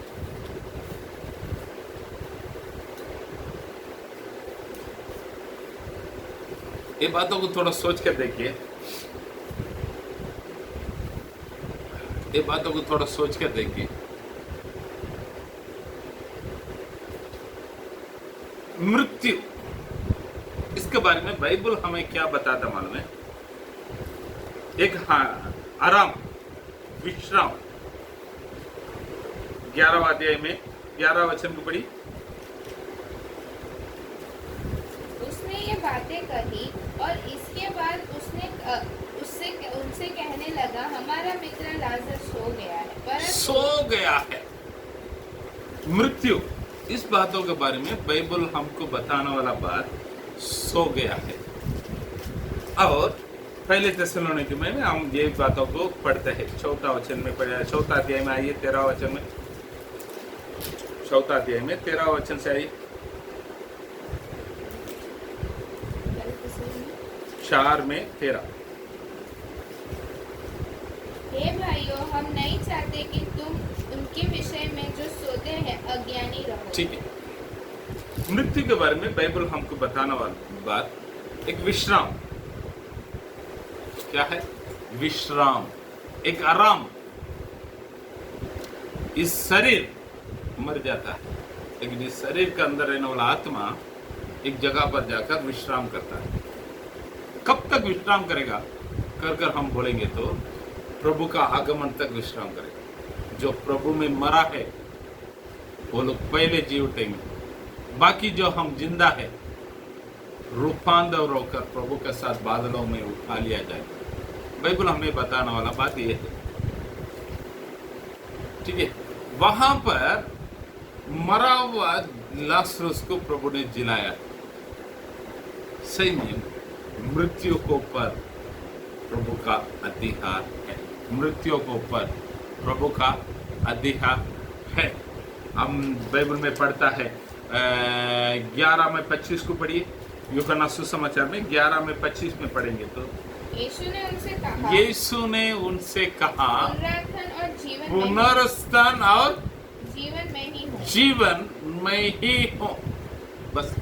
ये बातों को थोड़ा सोच कर देखिए, ये बातों को थोड़ा सोच कर देखिए। मृत्यु, इसके बारे में बाइबल हमें क्या बताता मालूम है? एक आराम, विश्राम। 11वां अध्याय में 11 वचन को पढ़ी। उसने ये बातें कही और इसके बाद उनसे कहने लगा, हमारा मित्र लाजर सो गया है, परंतु सो गया है। मृत्यु, इस बातों के बारे में बाइबल हमको बताने वाला बात सो गया है। और पहले थिस्सलुनीके में हम ये बातों को पढ़ते हैं। 4वां वचन में पढ़ा, 4वां अध्याय में आइए, 13वां वचन में, 4वां अध्याय में 13वां वचन से आइए। 4:13। हे भाइयों, हम नहीं चाहते कि तुम उनके विषय में जो सोते हैं अज्ञानी रहो। ठीक है, मृत्यु के बारे में बाइबल हमको बताने वाली बात, एक विश्राम। क्या है? विश्राम, एक आराम। इस शरीर मर जाता है, लेकिन इस शरीर के अंदर रहने वाला आत्मा एक जगह पर जाकर विश्राम करता है। कब तक विश्राम करेगा? कर कर हम बोलेंगे तो प्रभु का आगमन तक विश्राम करेगा। जो प्रभु में मरा है वो लोग पहले जी उठेंगे, बाकी जो हम जिंदा है रूपांतर होकर प्रभु के साथ बादलों में उठा लिया जाएगा। बाइबल हमें बताने वाला बात यह है। ठीक है, वहां पर मरा हुआ लाजरस को प्रभु ने जिलाया। सही में मृत्यु को ऊपर प्रभु का अधिकार है। मृत्यु को ऊपर प्रभु का अधिकार है। हम बाइबल में पढ़ता है 11:25 को पढ़िए। यूहन्ना सुसमाचार में 11:25 में पढ़ेंगे तो यीशु ने उनसे कहा, पुनरुत्थान और जीवन में ही हूँ। जीवन में ही हूँ। बस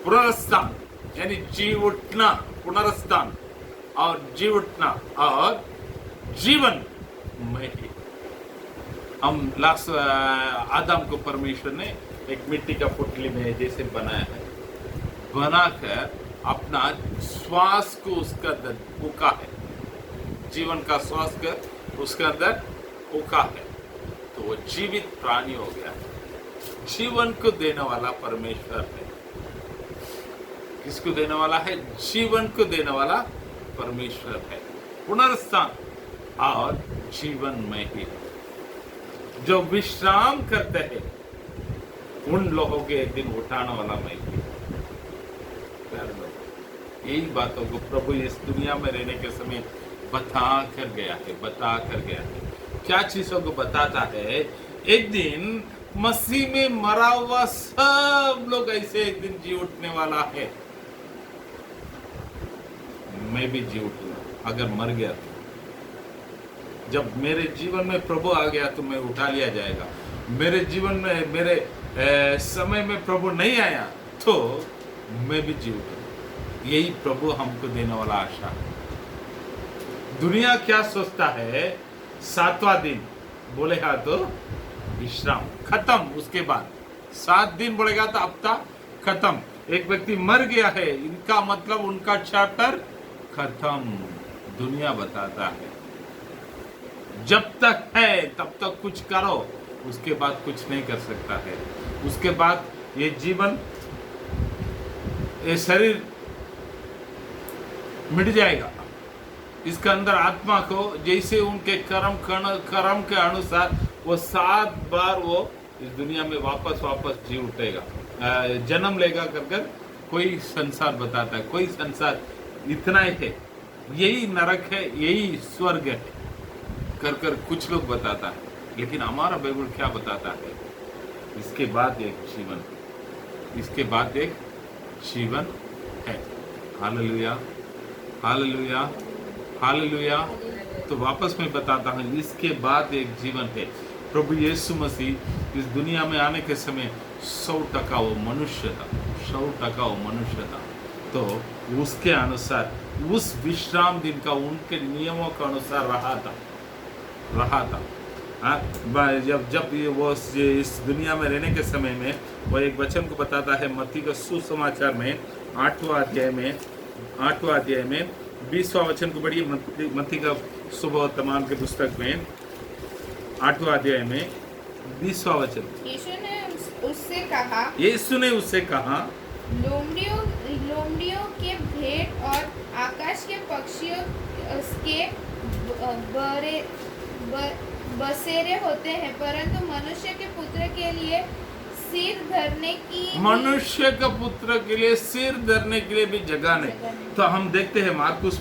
पुनरुत्थान यानी जी उठना, पुनरुत्थान और जी उठना और जीवन में ही। हम आदम को परमेश्वर ने एक मिट्टी का पुतली में जैसे बनाया है, बनाकर अपना श्वास को उसका अंदर फूका है, जीवन का श्वास कर उसके अंदर फूका है, तो वो जीवित प्राणी हो गया। जीवन को देने वाला परमेश्वर है। किसको देने वाला है? जीवन को देने वाला परमेश्वर है। पुनरुत्थान और जीवन में ही जो विश्राम करते हैं उन लोगों के एक दिन उठाने वाला मैं ही। यही बातों को प्रभु इस दुनिया में रहने के समय बता कर गया है। क्या चीजों को बताता है? एक दिन मसीह में मरा हुआ सब लोग ऐसे एक दिन जी उठने वाला है। मैं भी जी उठूंगा अगर मर गया तो। जब मेरे जीवन में प्रभु आ गया तो मैं उठा लिया जाएगा। मेरे जीवन में मेरे समय में प्रभु नहीं आया तो मैं भी जी उठूंगा। यही प्रभु हमको देने वाला आशा है। दुनिया क्या सोचता है? 7वां दिन बोलेगा तो विश्राम खत्म, उसके बाद 7 दिन बोलेगा तो हफ्ता खत्म। एक व्यक्ति मर गया है, इनका मतलब उनका चैप्टर खत्म। दुनिया बताता है जब तक है तब तक कुछ करो, उसके बाद कुछ नहीं कर सकता है। उसके बाद ये जीवन, ये शरीर मिट जाएगा। इसके अंदर आत्मा को जैसे उनके कर्म के अनुसार वो 7 बार वो इस दुनिया में वापस जी उठेगा, जन्म लेगा कर कोई संसार बताता है। कोई संसार इतना ही है, यही नरक है, यही स्वर्ग है कर कुछ लोग बताता है। लेकिन हमारा बाइबल क्या बताता है? इसके बाद एक जीवन, इसके बाद एक जीवन है। Hallelujah, hallelujah, hallelujah. तो वापस मैं बताता हूँ, इसके बाद एक जीवन है। प्रभु यीशु मसीह इस दुनिया में आने के समय 100% वो मनुष्य था, 100% वो मनुष्य था। तो उसके अनुसार उस विश्राम दिन का उनके नियमों के अनुसार रहा था। जब वो इस दुनिया में रहने के समय में वो एक वचन को बताता है मत्ती का सुसमाचार में 8वां अध्याय में 20वां वचन को पढ़िए। मत्ती का सुबोवर्तमान के पुस्तक में 8वां अध्याय में 20वां वचन। यीशु ने उससे कहा, लोमड़ियों के भेंट और आकाश के पक्षियों के बसेरे होते हैं, परंतु मनुष्य के पुत्र के लिए सिर धरने के लिए भी जगह नहीं। तो हम देखते हैं मार्कुस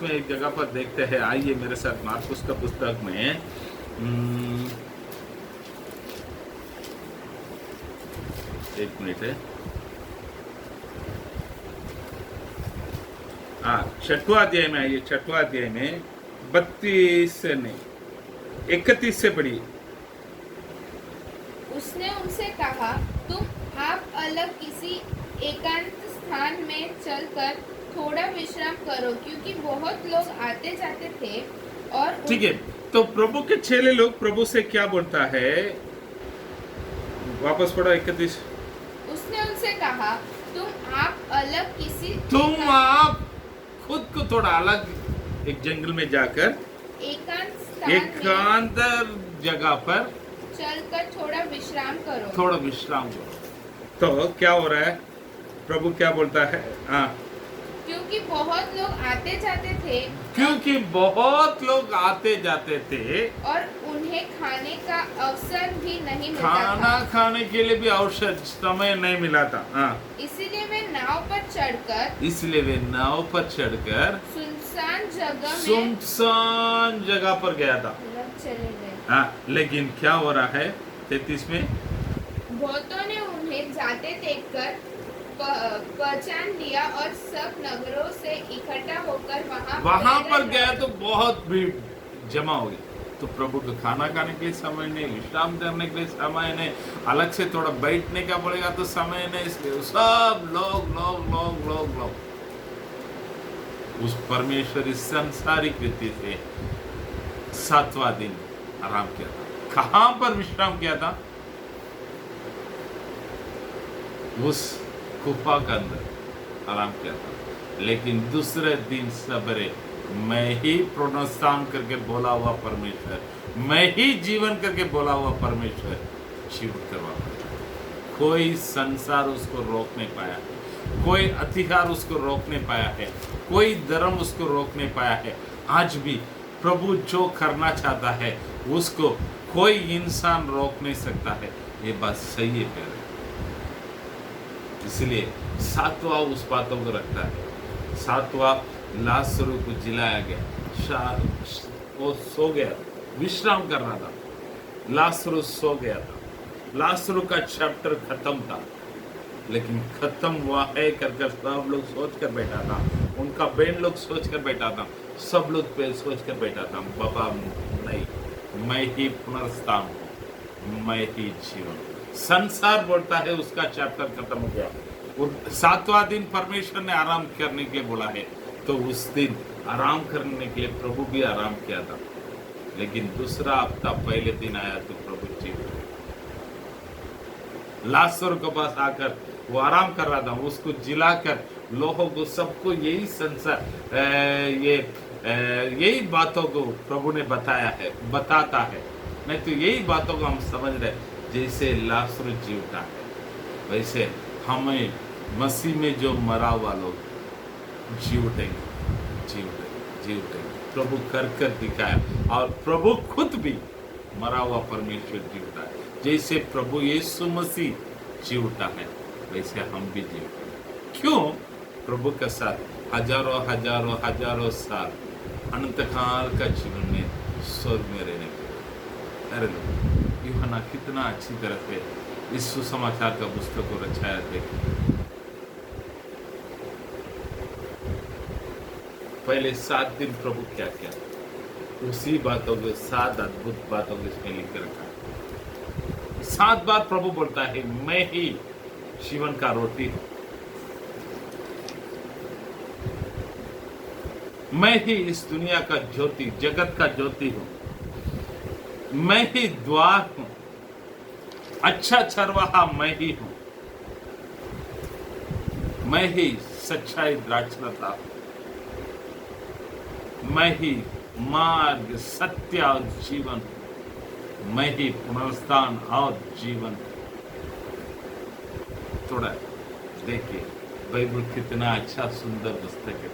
में एक जगह पर देखते हैं। आइए मेरे साथ मार्कुस का पुस्तक में एक मिनट है। हाँ, छठवां अध्याय में आइए, छठवां अध्याय में 32 से नहीं 31 से पढ़िए। उसने उनसे कहा, तुम आप अलग किसी एकांत स्थान में चलकर थोड़ा विश्राम करो, क्योंकि बहुत लोग आते जाते थे। और ठीक है, तो प्रभु के चेले लोग प्रभु से क्या बोलता है, वापस पढ़ो 31। उसने उनसे कहा, तुम आप अलग किसी तुम आप खुद को थोड़ा अलग एक जंगल में जाकर एकांत स्थान में एकांत जगह पर चलकर थोड़ा विश्राम करो। थोड़ा विश्राम करो। तो क्या हो रहा है, प्रभु क्या बोलता है, हाँ, क्योंकि बहुत लोग आते जाते थे क्योंकि बहुत लोग आते जाते थे और उन्हें खाने का अवसर भी नहीं मिलता खाना था। खाने के लिए भी अवसर समय नहीं मिला था। हाँ, इसीलिए वे नाव पर चढ़कर इसलिए वे नाव पर चढ़कर सुनसान जगह में सुनसान जगह पर गया था। चले गए। हाँ, लेकिन क्या हो रहा है 33 में, बहुतों ने उन्हें जाते देखकर पहचान लिया और सब नगरों से इकट्ठा होकर वहां पर गया तो बहुत भीड़ जमा हो गई। तो प्रभु को खाना खाने के लिए समय नहीं, विश्राम करने के लिए समय नहीं, अलग से थोड़ा बैठने का पड़ेगा तो समय नहीं, इसलिए सब लोग लोग लोग लोग लोग उस परमेश्वरी संसारिक रीति से 7वां दिन आराम किया था। कहां पर विश्राम किया था, उस गुफा के अंदर आराम किया था। लेकिन दूसरे दिन सवेरे मैं ही पुनरुत्थान करके बोला हुआ परमेश्वर, मैं ही जीवन करके बोला हुआ परमेश्वर जीवित करवा पाया। कोई संसार उसको रोक नहीं पाया, कोई अधिकार उसको रोक नहीं पाया है, कोई धर्म उसको रोक नहीं पाया है। आज भी प्रभु जो करना चाहता है उसको कोई इंसान रोक नहीं सकता है। ये बात सही है प्यारे, इसलिए 7वां उस बातों को रखता है। 7वां लाजरू को जिलाया गया, वो सो गया, विश्राम कर रहा था, लाजरू सो गया था। लाजरू का चैप्टर खत्म था, लेकिन खत्म हुआ है कर सब लोग सोच कर बैठा था, उनका बहन लोग सोच कर बैठा था, सब लोग पे सोच कर बैठा था, बाबा नहीं, मैं ही पुनरुत्थान हूँ, मैं ही जीवन। संसार बोलता है उसका चैप्टर खत्म हो गया। और 7वां दिन परमेश्वर ने आराम करने के लिए बोला है, तो उस दिन आराम करने के लिए प्रभु भी आराम किया था। लेकिन दूसरा हफ्ता पहले दिन आया तो प्रभु जी लाजर के पास आकर वो आराम कर रहा था, उसको जिलाकर लोगों को सबको यही संसार यही बातों को प्रभु ने बताया है, बताता है। नहीं तो यही बातों को हम समझ रहे, जैसे लाजर जी उठा है वैसे हमें मसीह में जो मरा हुआ लोग जी उठेंगे, जी उठेंगे, जी उठेंगे। प्रभु कर कर दिखाया, और प्रभु खुद भी मरा हुआ परमेश्वर जी उठा है। जैसे प्रभु यीशु मसीह जी उठा है वैसे हम भी जी उठेंगे। क्यों? प्रभु के साथ हजारों हजारों हजारों साल अनंत काल का जीवन में स्वर्ग में रहने के। अरे लोग, यूहन्ना कितना अच्छी तरह से इस सुसमाचार का पुस्तक को रचाया थे। पहले 7 दिन प्रभु क्या किया, उसी बातों को 7 अद्भुत बातों को इसमें लिख कर रखा। 7 बार प्रभु बोलता है, मैं ही जीवन का रोटी हूं, मैं ही इस दुनिया का ज्योति, जगत का ज्योति हूं, मैं ही द्वार हूं, अच्छा चरवाहा मैं ही हूं, मैं ही सच्चाई द्राक्षलता हूं, मैं ही मार्ग सत्य और जीवन, मैं ही पुनरुत्थान और जीवन। थोड़ा देखिए बाइबल कितना अच्छा सुंदर पुस्तक है।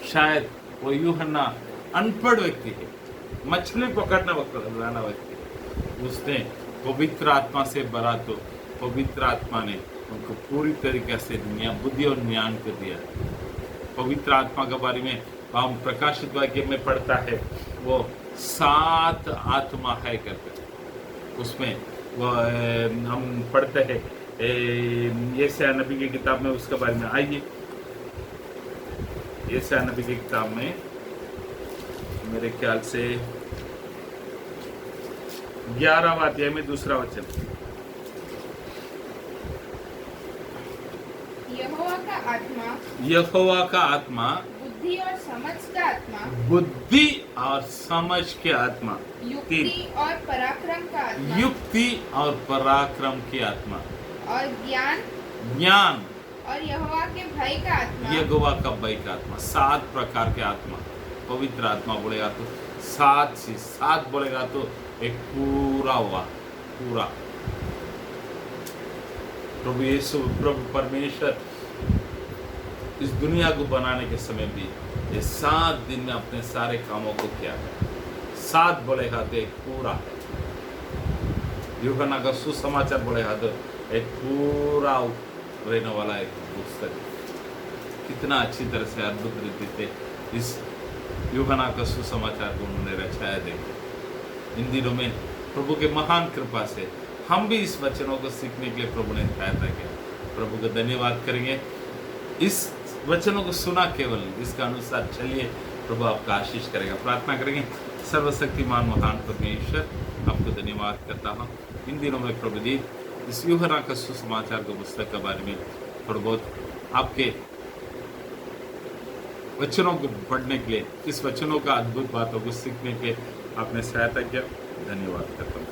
शायद वो यूहन्ना अनपढ़ व्यक्ति है, मछली पकड़ना वाला व्यक्ति, उसने पवित्र आत्मा से भरा तो पवित्र आत्मा ने उनको पूरी तरीके से बुद्धि और ज्ञान को दिया। पवित्र आत्मा के बारे में हम प्रकाशित वाक्य में पढ़ता है, वो 7 आत्मा है करके, उसमें वो हम पढ़ते हैं यशायाह नबी की किताब में उसके बारे में। आइए यशायाह नबी की किताब में मेरे ख्याल से 11वां अध्याय में 2 वचन। यहोवा का आत्मा यहोवा का आत्मा बुद्धि और समझ का आत्मा, बुद्धि और समझ के आत्मा, युक्ति और पराक्रम का आत्मा, युक्ति और पराक्रम की आत्मा, और ज्ञान और यहोवा के भय का आत्मा, यहोवा का भय का आत्मा। 7 प्रकार के आत्मा, पवित्र आत्मा बोलेगा तो 7 बोलेगा तो एक पूरा हुआ, पूरा। प्रभु यीशु, प्रभु परमेश्वर इस दुनिया को बनाने के समय भी ये 7 दिन में अपने सारे कामों को किया है। 7 बोलेगा तो एक पूरा है। यूहन्ना का सुसमाचार बोलेगा तो एक पूरा रहने वाला एक पुस्तक। कितना अच्छी तरह से अद्भुत रीति से इस यूहन्ना का सुसमाचार को उन्होंने रचाया। देखो इन दिनों में प्रभु के महान कृपा से हम भी इस वचनों को सीखने के लिए प्रभु ने सहायता किया। प्रभु का धन्यवाद करेंगे। इस वचनों को सुना केवल, इसका अनुसार चलिए, प्रभु आपका आशीष करेगा। प्रार्थना करेंगे। सर्वशक्तिमान महान परमेश्वर, आपको धन्यवाद करता हूँ। इन दिनों में प्रभु जी इस यूहन्ना का सुसमाचार के पुस्तक के बारे में थोड़ा बहुत आपके वचनों को पढ़ने के लिए, इस वचनों का अद्भुत बातों को सीखने के आपने सहायता किया। धन्यवाद करता हूँ।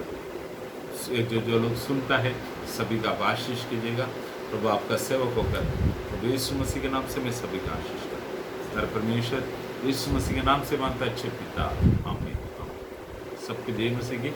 जो लोग सुनता है सभी का आशीष कीजिएगा। प्रभु आपका सेवक होकर प्रभु यीशु मसीह के नाम से मैं सभी का आशीष करता हूँ। परमेश्वर यीशु मसीह के नाम से मांगता अच्छे पिता, आमीन। सबके जय मसीह की।